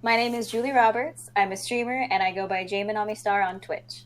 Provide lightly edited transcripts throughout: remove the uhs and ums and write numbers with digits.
My name is Julie Roberts. I'm a streamer and I go by Jminamistar on Twitch.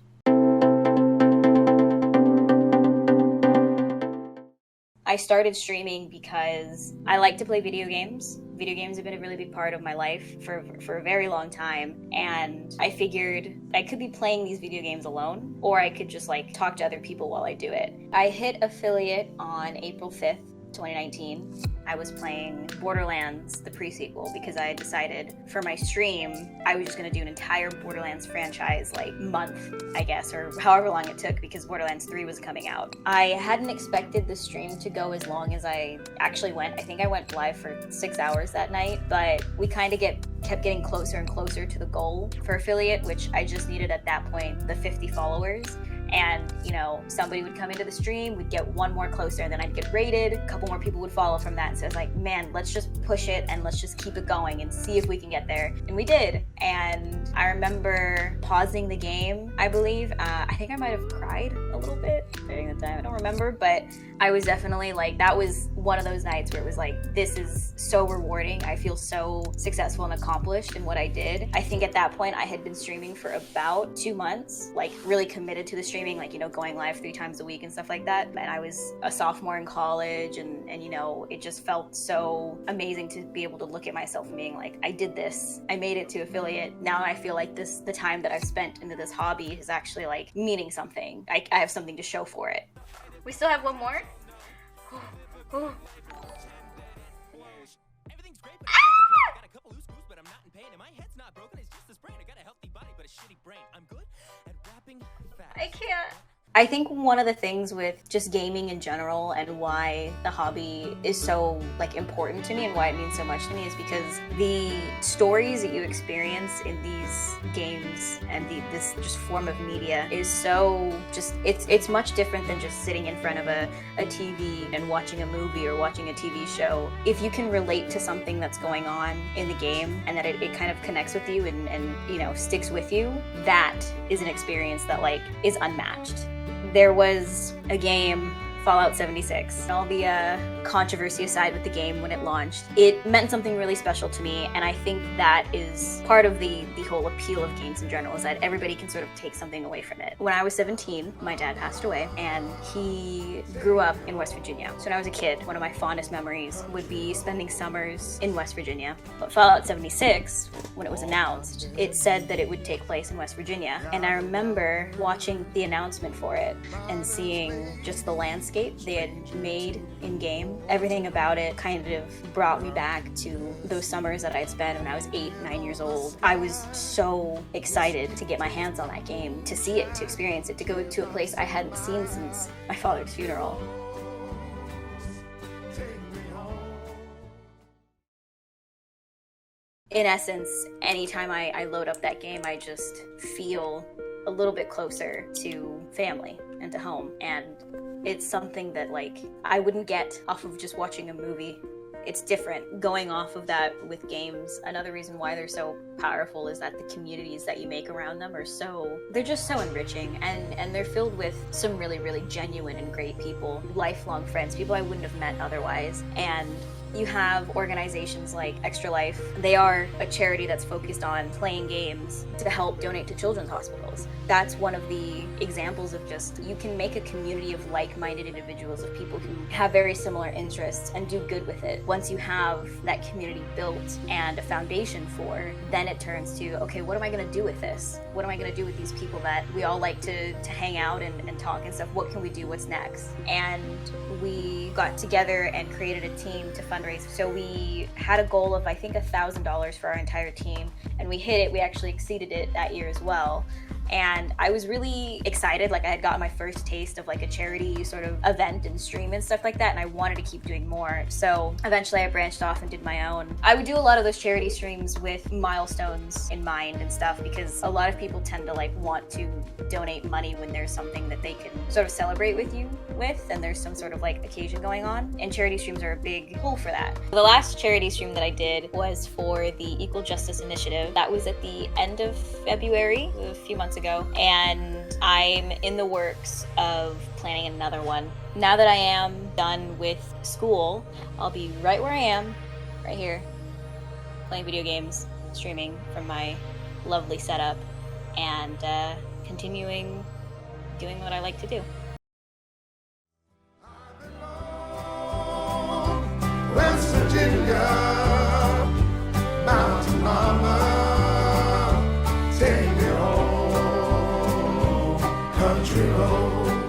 I started streaming because I like to play video games. Video games have been a really big part of my life for a very long time, and I figured I could be playing these video games alone, or I could just like talk to other people while I do it. I hit affiliate on April 5th, 2019. I was playing Borderlands, the pre-sequel, because I had decided for my stream, I was just gonna do an entire Borderlands franchise, like month, I guess, or however long it took, because Borderlands 3 was coming out. I hadn't expected the stream to go as long as I actually went. I think I went live for 6 hours that night, but we kind of kept getting closer and closer to the goal for affiliate, which I just needed at that point, the 50 followers. And, you know, somebody would come into the stream, we'd get one more closer, and then I'd get rated, a couple more people would follow from that. So I was like, man, let's just push it and let's just keep it going and see if we can get there. And we did. And I remember pausing the game, I believe. I think I might have cried a little bit during the time. I don't remember, but I was definitely like, that was one of those nights where it was like, this is so rewarding. I feel so successful and accomplished in what I did. I think at that point I had been streaming for about 2 months, like really committed to the streaming, like, you know, going live 3 times a week and stuff like that. And I was a sophomore in college and you know, it just felt so amazing to be able to look at myself and being like, I did this. I made it to affiliate. Now I feel like the time that I've spent into this hobby is actually like meaning something. I have something to show for it. We still have one more? Everything's great, but I got a couple loose screws, but I'm not in pain. And my head's not broken, it's just this brain. I got a healthy body, but a shitty brain. I'm good at rapping fast. I can't. I think one of the things with just gaming in general and why the hobby is so like important to me and why it means so much to me is because the stories that you experience in these games and this just form of media is so just it's much different than just sitting in front of a TV and watching a movie or watching a TV show. If you can relate to something that's going on in the game and that it kind of connects with you and you know sticks with you, that is an experience that like is unmatched. There was a game, Fallout 76. All the controversy aside with the game when it launched, it meant something really special to me, and I think that is part of the whole appeal of games in general, is that everybody can sort of take something away from it. When I was 17, my dad passed away, and he grew up in West Virginia. So when I was a kid, one of my fondest memories would be spending summers in West Virginia. But Fallout 76, when it was announced, it said that it would take place in West Virginia, and I remember watching the announcement for it and seeing just the landscape they had made in-game. Everything about it kind of brought me back to those summers that I had spent when I was 8, 9 years old. I was so excited to get my hands on that game, to see it, to experience it, to go to a place I hadn't seen since my father's funeral. In essence, anytime I load up that game, I just feel a little bit closer to family and to home. And it's something that like I wouldn't get off of just watching a movie. It's different going off of that with games. Another reason why they're so powerful is that the communities that you make around them are they're just so enriching, and they're filled with some really, really genuine and great people, lifelong friends, people I wouldn't have met otherwise. And you have organizations like Extra Life. They are a charity that's focused on playing games to help donate to children's hospitals. That's one of the examples of just, you can make a community of like-minded individuals, of people who have very similar interests and do good with it. Once you have that community built and a foundation for, then it turns to, okay, what am I gonna do with this? What am I gonna do with these people that we all like to hang out and talk and stuff? What can we do? What's next? And we got together and created a team to fundraise. So we had a goal of, I think, $1,000 for our entire team, and we hit it. We actually exceeded it that year as well. And I was really excited. Like, I had gotten my first taste of like a charity sort of event and stream and stuff like that, and I wanted to keep doing more. So eventually I branched off and did my own. I would do a lot of those charity streams with milestones in mind and stuff, because a lot of people tend to like want to donate money when there's something that they can sort of celebrate with you with, and there's some sort of like occasion going on, and charity streams are a big pull for that. The last charity stream that I did was for the Equal Justice Initiative. That was at the end of February, a few months ago, and I'm in the works of planning another one. Now that I am done with school, I'll be right where I am, right here, playing video games streaming from my lovely setup and continuing doing what I like to do. West Virginia, mountain mama, take me home, country road.